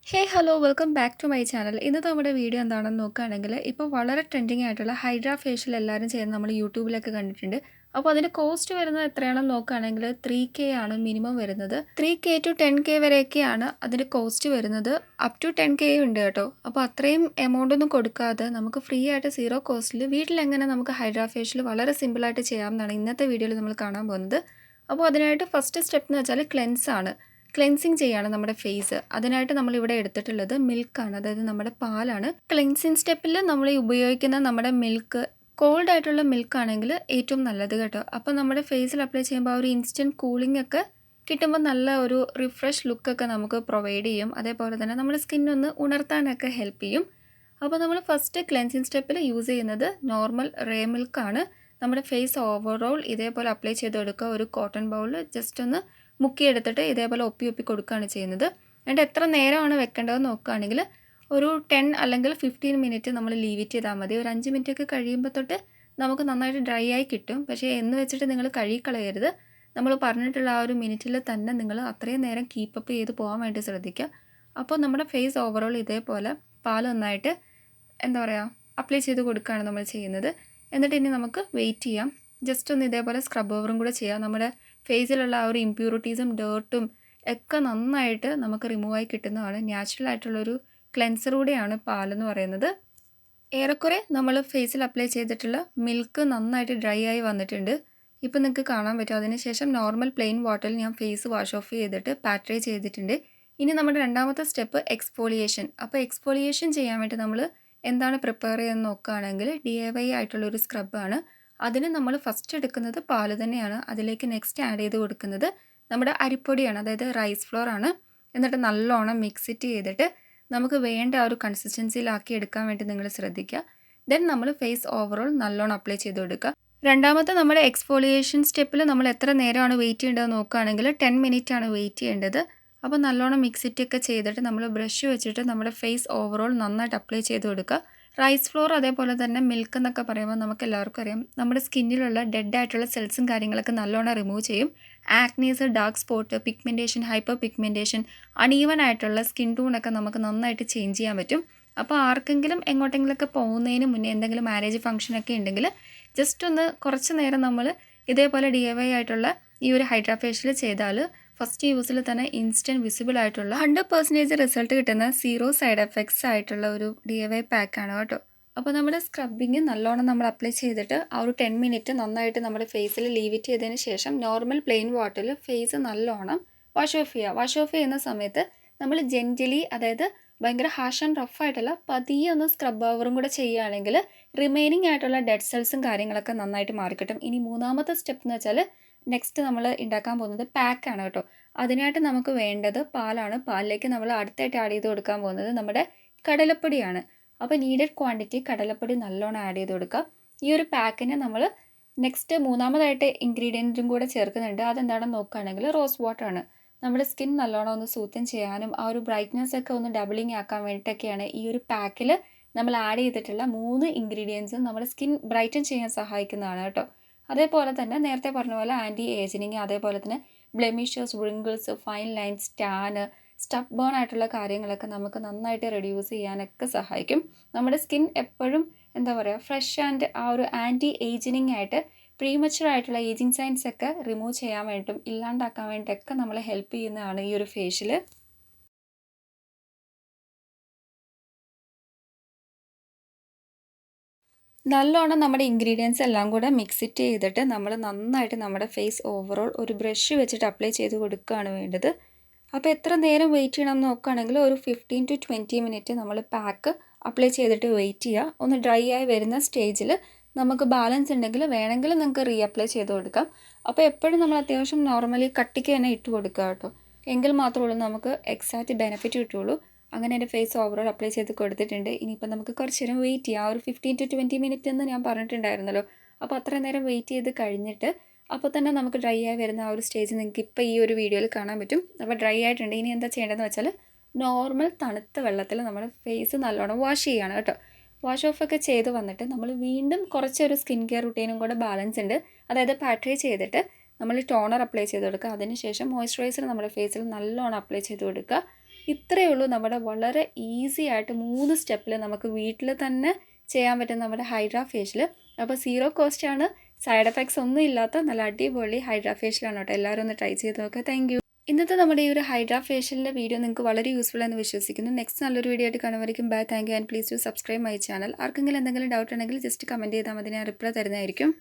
Hey hello welcome back to my channel. ഇന്നത്തെ നമ്മുടെ video എന്താണെന്ന് നോക്കുകയാണെങ്കിൽ ഇപ്പോൾ വളരെ ട്രെൻഡിങ് ആയിട്ടുള്ള ഹൈഡ്ര ഫേഷ്യൽ എല്ലാവരും ചെയ്യുന്നത് നമ്മൾ യൂട്യൂബിലൊക്കെ കണ്ടിട്ടുണ്ട്. അപ്പോൾ അതിൻ്റെ കോസ്റ്റ് വരുന്നത് എത്രയാണെന്ന് നോക്കുകയാണെങ്കിൽ 3K ആണ് മിനിമം വരുന്നത്. 3K to 10K വരെയൊക്കെയാണ് അതിൻ്റെ കോസ്റ്റ് വരുന്നത്. അപ് ടു 10K ഉണ്ട് കേട്ടോ. അപ്പോൾ അത്രയും എമൗണ്ട് ഒന്നും കൊടുക്കാതെ നമുക്ക് ഫ്രീ ആയിട്ട് സീറോ കോസ്റ്റിൽ വീട്ടിലെങ്ങനെ നമുക്ക് ഹൈഡ്ര ഫേഷ്യൽ വളരെ സിമ്പിളായിട്ട് ചെയ്യാമെന്നാണ് ഇന്നത്തെ വീഡിയോയിൽ നമ്മൾ കാണാൻ പോകുന്നത്. അപ്പോൾ അതിനായിട്ട് ഫസ്റ്റ് സ്റ്റെപ്പ് എന്ന് വെച്ചാൽ ക്ലെൻസ് ആണ്. ക്ലെൻസിങ് ചെയ്യാണ് നമ്മുടെ ഫേസ്. അതിനായിട്ട് നമ്മളിവിടെ എടുത്തിട്ടുള്ളത് മിൽക്കാണ്, അതായത് നമ്മുടെ പാലാണ്. ക്ലെൻസിങ് സ്റ്റെപ്പിൽ നമ്മൾ ഉപയോഗിക്കുന്ന നമ്മുടെ മിൽക്ക് കോൾഡ് ആയിട്ടുള്ള മിൽക്ക് ആണെങ്കിൽ ഏറ്റവും നല്ലത് കേട്ടോ. അപ്പോൾ നമ്മുടെ ഫേസിൽ അപ്ലൈ ചെയ്യുമ്പോൾ ആ ഒരു ഇൻസ്റ്റൻറ്റ് കൂളിംഗ് ഒക്കെ കിട്ടുമ്പോൾ നല്ല ഒരു റിഫ്രഷ് ലുക്കൊക്കെ നമുക്ക് പ്രൊവൈഡ് ചെയ്യും. അതേപോലെ തന്നെ നമ്മുടെ സ്കിന്നൊന്ന് ഉണർത്താനൊക്കെ ഹെൽപ്പ് ചെയ്യും. അപ്പോൾ നമ്മൾ ഫസ്റ്റ് ക്ലെൻസിങ് സ്റ്റെപ്പിൽ യൂസ് ചെയ്യുന്നത് നോർമൽ റേ മിൽക്കാണ്. നമ്മുടെ ഫേസ് ഓവറോൾ ഇതേപോലെ അപ്ലൈ ചെയ്ത് കൊടുക്കുക. ഒരു കോട്ടൺ ബൗളിൽ ജസ്റ്റ് ഒന്ന് മുക്കിയെടുത്തിട്ട് ഇതേപോലെ ഒപ്പി ഒപ്പി കൊടുക്കുകയാണ് ചെയ്യുന്നത്. എന്നിട്ട് എത്ര നേരമാണ് വെക്കേണ്ടതെന്ന് നോക്കുകയാണെങ്കിൽ ഒരു 10 അല്ലെങ്കിൽ 15 മിനിറ്റ് നമ്മൾ ലീവ് ഇറ്റ് ചെയ്താൽ മതി. ഒരു 5 മിനിറ്റൊക്കെ കഴിയുമ്പോൾ തൊട്ട് നമുക്ക് നന്നായിട്ട് ഡ്രൈ ആയി കിട്ടും. പക്ഷേ എന്ന് വെച്ചിട്ട് നിങ്ങൾ കഴുകിക്കളയരുത്. നമ്മൾ പറഞ്ഞിട്ടുള്ള ആ ഒരു മിനിറ്റിൽ തന്നെ നിങ്ങൾ അത്രയും നേരം കീപ്പപ്പ് ചെയ്ത് പോകാൻ വേണ്ടി ശ്രദ്ധിക്കുക. അപ്പോൾ നമ്മുടെ ഫേസ് ഓവറോൾ ഇതേപോലെ പാൽ നന്നായിട്ട് എന്താ പറയുക അപ്ലൈ ചെയ്ത് കൊടുക്കുകയാണ് നമ്മൾ ചെയ്യുന്നത്. എന്നിട്ട് ഇനി നമുക്ക് വെയിറ്റ് ചെയ്യാം. ജസ്റ്റ് ഒന്ന് ഇതേപോലെ സ്ക്രബ് ഓവറും കൂടെ ചെയ്യാം. നമ്മുടെ ഫേസിലുള്ള ആ ഒരു ഇമ്പ്യൂരിറ്റീസും ഡേർട്ടും ഒക്കെ നന്നായിട്ട് നമുക്ക് റിമൂവ് ആയി കിട്ടുന്നതാണ്. നാച്ചുറൽ ആയിട്ടുള്ളൊരു ക്ലെൻസർ കൂടെയാണ് പാലെന്ന് പറയുന്നത്. ഏറെക്കുറെ നമ്മൾ ഫേസിൽ അപ്ലൈ ചെയ്തിട്ടുള്ള മിൽക്ക് നന്നായിട്ട് ഡ്രൈ ആയി വന്നിട്ടുണ്ട്. ഇപ്പോൾ നിങ്ങൾക്ക് കാണാൻ പറ്റും. അതിനുശേഷം നോർമൽ പ്ലെയിൻ വാട്ടറിൽ ഞാൻ ഫേസ് വാഷ് ഓഫ് ചെയ്തിട്ട് പാട്രൈ ചെയ്തിട്ടുണ്ട്. ഇനി നമ്മുടെ രണ്ടാമത്തെ സ്റ്റെപ്പ് എക്സ്ഫോളിയേഷൻ. അപ്പോൾ എക്സ്ഫോളിയേഷൻ ചെയ്യാൻ വേണ്ടി നമ്മൾ എന്താണ് പ്രിപ്പയർ ചെയ്യുന്നത് നോക്കുകയാണെങ്കിൽ DIY ആയിട്ടുള്ളൊരു സ്ക്രബാണ്. അതിന് നമ്മൾ ഫസ്റ്റ് എടുക്കുന്നത് പാല് തന്നെയാണ്. അതിലേക്ക് നെക്സ്റ്റ് ആഡ് ചെയ്ത് കൊടുക്കുന്നത് നമ്മുടെ അരിപ്പൊടിയാണ്, അതായത് റൈസ് ഫ്ലോർ ആണ്. എന്നിട്ട് നല്ലോണം മിക്സ് ഇറ്റ് ചെയ്തിട്ട് നമുക്ക് വേണ്ട ആ ഒരു കൺസിസ്റ്റൻസിയിലാക്കി എടുക്കാൻ വേണ്ടി നിങ്ങൾ ശ്രദ്ധിക്കുക. ദെൻ നമ്മൾ ഫേസ് ഓവറോൾ നല്ലോണം അപ്ലൈ ചെയ്ത് കൊടുക്കുക. രണ്ടാമത്തെ നമ്മുടെ എക്സ്ഫോളിയേഷൻ സ്റ്റെപ്പിൽ നമ്മൾ എത്ര നേരമാണ് വെയിറ്റ് ചെയ്യേണ്ടത് നോക്കുകയാണെങ്കിൽ 10 മിനിറ്റ് ആണ് വെയിറ്റ് ചെയ്യേണ്ടത്. അപ്പോൾ നല്ലോണം മിക്സിറ്റൊക്കെ ചെയ്തിട്ട് നമ്മൾ ബ്രഷ് വെച്ചിട്ട് നമ്മുടെ ഫേസ് ഓവറോൾ നന്നായിട്ട് അപ്ലൈ ചെയ്ത് കൊടുക്കുക. റൈസ് ഫ്ലോർ അതേപോലെ തന്നെ മിൽക്ക് എന്നൊക്കെ പറയുമ്പോൾ നമുക്ക് എല്ലാവർക്കും അറിയാം നമ്മുടെ സ്കിന്നിലുള്ള ഡെഡ് ആയിട്ടുള്ള സെൽസും കാര്യങ്ങളൊക്കെ നല്ലോണം റിമൂവ് ചെയ്യും. Acnes, dark spot, pigmentation, hyper pigmentation, അണീവൻ ആയിട്ടുള്ള സ്കിൻ ടൂണൊക്കെ നമുക്ക് നന്നായിട്ട് ചേഞ്ച് ചെയ്യാൻ പറ്റും. അപ്പോൾ ആർക്കെങ്കിലും എങ്ങോട്ടെങ്കിലുമൊക്കെ പോകുന്നതിന് മുന്നേ എന്തെങ്കിലും മാരേജ് ഫംഗ്ഷനൊക്കെ ഉണ്ടെങ്കിൽ ജസ്റ്റ് ഒന്ന് കുറച്ച് നേരം നമ്മൾ ഇതേപോലെ DIY ആയിട്ടുള്ള ഈ ഒരു ഹൈഡ്രാ ഫേഷ്യൽ ചെയ്താൽ ഫസ്റ്റ് യൂസിൽ തന്നെ ഇൻസ്റ്റൻറ്റ് വിസിബിൾ ആയിട്ടുള്ള 100% റിസൾട്ട് കിട്ടുന്ന സീറോ സൈഡ് എഫക്ട്സ് ആയിട്ടുള്ള ഒരു DIY പാക്കാണ് കേട്ടോ. അപ്പോൾ നമ്മുടെ സ്ക്രബിങ് നല്ലോണം നമ്മൾ അപ്ലൈ ചെയ്തിട്ട് ആ ഒരു 10 മിനിറ്റ് നന്നായിട്ട് നമ്മുടെ ഫേസിൽ ലീവ് ഇറ്റ് ചെയ്തതിന് ശേഷം നോർമൽ പ്ലെയിൻ വാട്ടറിൽ ഫേസ് നല്ലോണം വാഷ് ഓഫ് ചെയ്യുക. വാഷ് ഓഫ് ചെയ്യുന്ന സമയത്ത് നമ്മൾ ജെൻറ്റലി, അതായത് ഭയങ്കര ഹാഷ് ആൻഡ് റഫ് ആയിട്ടുള്ള പതിയെ ഒന്ന് സ്ക്രബ് ഓവറും കൂടെ ചെയ്യുകയാണെങ്കിൽ റിമൈനിങ് ആയിട്ടുള്ള ഡെഡ് സെൽസും കാര്യങ്ങളൊക്കെ നന്നായിട്ട് മാറിക്കിട്ടും. ഇനി മൂന്നാമത്തെ സ്റ്റെപ്പ് എന്ന് വെച്ചാൽ നെക്സ്റ്റ് നമ്മൾ ഉണ്ടാക്കാൻ പോകുന്നത് പാക്കാണ് കേട്ടോ. അതിനായിട്ട് നമുക്ക് വേണ്ടത് പാലാണ്. പാലിലേക്ക് നമ്മൾ അടുത്തായിട്ട് ആഡ് ചെയ്ത് കൊടുക്കാൻ പോകുന്നത് നമ്മുടെ കടലപ്പൊടിയാണ്. അപ്പോൾ നീഡഡ് ക്വാണ്ടിറ്റി കടലപ്പൊടി നല്ലോണം ആഡ് ചെയ്ത് കൊടുക്കുക. ഈ ഒരു പാക്കിന് നമ്മൾ നെക്സ്റ്റ് മൂന്നാമതായിട്ട് ഇൻഗ്രീഡിയൻറ്റും കൂടെ ചേർക്കുന്നുണ്ട്. അതെന്താണെന്ന് നോക്കുകയാണെങ്കിൽ റോസ് വാട്ടറാണ്. നമ്മുടെ സ്കിൻ നല്ലോണം ഒന്ന് സൂത്തൻ ചെയ്യാനും ആ ഒരു ബ്രൈറ്റ്നസ് ഒക്കെ ഒന്ന് ഡബിളിങ് ആക്കാൻ വേണ്ടിയിട്ടൊക്കെയാണ് ഈ ഒരു പാക്കിൽ നമ്മൾ ആഡ് ചെയ്തിട്ടുള്ള 3 ഇൻഗ്രീഡിയൻസും നമ്മുടെ സ്കിൻ ബ്രൈറ്റൻ ചെയ്യാൻ സഹായിക്കുന്നതാണ് കേട്ടോ. അതേപോലെ തന്നെ നേരത്തെ പറഞ്ഞ പോലെ ആൻറ്റി ഏജിനിങ്, അതേപോലെ തന്നെ blemishes, wrinkles, fine lines, tan, stuff burn ആയിട്ടുള്ള കാര്യങ്ങളൊക്കെ നമുക്ക് നന്നായിട്ട് റെഡ്യൂസ് ചെയ്യാനൊക്കെ സഹായിക്കും. നമ്മുടെ സ്കിൻ എപ്പോഴും എന്താ പറയുക ഫ്രഷ് ആൻഡ് ആ ഒരു ആൻറ്റി ഏജിനിങ് ആയിട്ട് പ്രീമച്ചുർ ആയിട്ടുള്ള ഏജിങ് സൈൻസ് ഒക്കെ റിമൂവ് ചെയ്യാൻ വേണ്ടിയിട്ടും ഇല്ലാണ്ടാക്കാൻ വേണ്ടിയിട്ടൊക്കെ നമ്മളെ ഹെൽപ്പ് ചെയ്യുന്നതാണ് ഈ ഒരു ഫേഷ്യൽ. നല്ലോണം നമ്മുടെ ഇൻഗ്രീഡിയൻസ് എല്ലാം കൂടെ മിക്സ് ഇറ്റ് ചെയ്തിട്ട് നമ്മൾ നന്നായിട്ട് നമ്മുടെ ഫേസ് ഓവറോൾ ഒരു ബ്രഷ് വെച്ചിട്ട് അപ്ലൈ ചെയ്ത് കൊടുക്കുകയാണ് വേണ്ടത്. അപ്പോൾ എത്ര നേരം വെയിറ്റ് ചെയ്യണം എന്ന് നോക്കുകയാണെങ്കിൽ ഒരു 15 to 20 മിനിറ്റ് നമ്മൾ പാക്ക് അപ്ലൈ ചെയ്തിട്ട് വെയിറ്റ് ചെയ്യുക. ഒന്ന് ഡ്രൈ ആയി വരുന്ന സ്റ്റേജിൽ നമുക്ക് ബാലൻസ് ഉണ്ടെങ്കിൽ വേണമെങ്കിൽ നിങ്ങൾക്ക് അപ്ലൈ ചെയ്ത് കൊടുക്കാം. അപ്പോൾ എപ്പോഴും നമ്മൾ അത്യാവശ്യം നോർമലി കട്ടിക്ക് തന്നെ ഇട്ട് കൊടുക്കുക കേട്ടോ. എങ്കിൽ മാത്രമേ ഉള്ളൂ നമുക്ക് എക്സാക്റ്റ് ബെനിഫിറ്റ് കിട്ടുള്ളൂ. അങ്ങനെ എൻ്റെ ഫേസ് ഓവറോൾ അപ്ലൈ ചെയ്ത് കൊടുത്തിട്ടുണ്ട്. ഇനിയിപ്പോൾ നമുക്ക് കുറച്ച് നേരം വെയിറ്റ് ചെയ്യാം. ഒരു 15 to 20 മിനിറ്റ് എന്ന് ഞാൻ പറഞ്ഞിട്ടുണ്ടായിരുന്നല്ലോ. അപ്പോൾ അത്രയും നേരം വെയിറ്റ് ചെയ്ത് കഴിഞ്ഞിട്ട് അപ്പോൾ തന്നെ നമുക്ക് ഡ്രൈ ആയി വരുന്ന ആ ഒരു സ്റ്റേജ് നിങ്ങൾക്ക് ഇപ്പോൾ ഈ ഒരു വീഡിയോയിൽ കാണാൻ പറ്റും. അപ്പോൾ ഡ്രൈ ആയിട്ടുണ്ട്. ഇനി എന്താ ചെയ്യേണ്ടതെന്ന് വെച്ചാൽ നോർമൽ തണുത്ത വെള്ളത്തിൽ നമ്മൾ ഫേസ് നല്ലോണം വാഷ് ചെയ്യുകയാണ് കേട്ടോ. വാഷ് ഓഫ് ഒക്കെ ചെയ്ത് വന്നിട്ട് നമ്മൾ വീണ്ടും കുറച്ചൊരു സ്കിൻ കെയർ റുട്ടീനും കൂടെ ബാലൻസ് ഉണ്ട്. അതായത് പാട്രൈ ചെയ്തിട്ട് നമ്മൾ ടോണർ അപ്ലൈ ചെയ്ത് കൊടുക്കുക. അതിനുശേഷം മോയ്സ്ചറൈസർ നമ്മുടെ ഫേസിൽ നല്ലോണം അപ്ലൈ ചെയ്ത് കൊടുക്കുക. ഇത്രയേ ഉള്ളൂ നമ്മുടെ വളരെ ഈസി ആയിട്ട് 3 സ്റ്റെപ്പിൽ നമുക്ക് വീട്ടിൽ തന്നെ ചെയ്യാൻ പറ്റുന്ന നമ്മുടെ ഹൈഡ്ര ഫേഷ്യൽ. അപ്പോൾ സീറോ കോസ്റ്റ് ആണ്, സൈഡ് എഫക്ട്സ് ഒന്നും ഇല്ലാത്ത നല്ല അടിപൊളി ഹൈഡ്ര ഫേഷ്യലാണ് കേട്ടോ. എല്ലാവരും ഒന്ന് ട്രൈ ചെയ്ത് നോക്കുക. Thank you. ഇന്നത്തെ നമ്മുടെ ഈ ഒരു ഹൈഡ്ര ഫേഷ്യലിൻ്റെ വീഡിയോ നിങ്ങൾക്ക് വളരെ യൂസ്ഫുൾ എന്ന് വിശ്വസിക്കുന്നു. നെക്സ്റ്റ് നല്ലൊരു വീഡിയോ ആയിട്ട് കാണുമായിരിക്കും. Bye. Thank you and please to subscribe my channel. ആർക്കെങ്കിലും എന്തെങ്കിലും ഡൗട്ട് ഉണ്ടെങ്കിൽ ജസ്റ്റ് കമൻറ്റ് ചെയ്താൽ മതി, ഞാൻ റിപ്ലൈ തരുന്നതായിരിക്കും.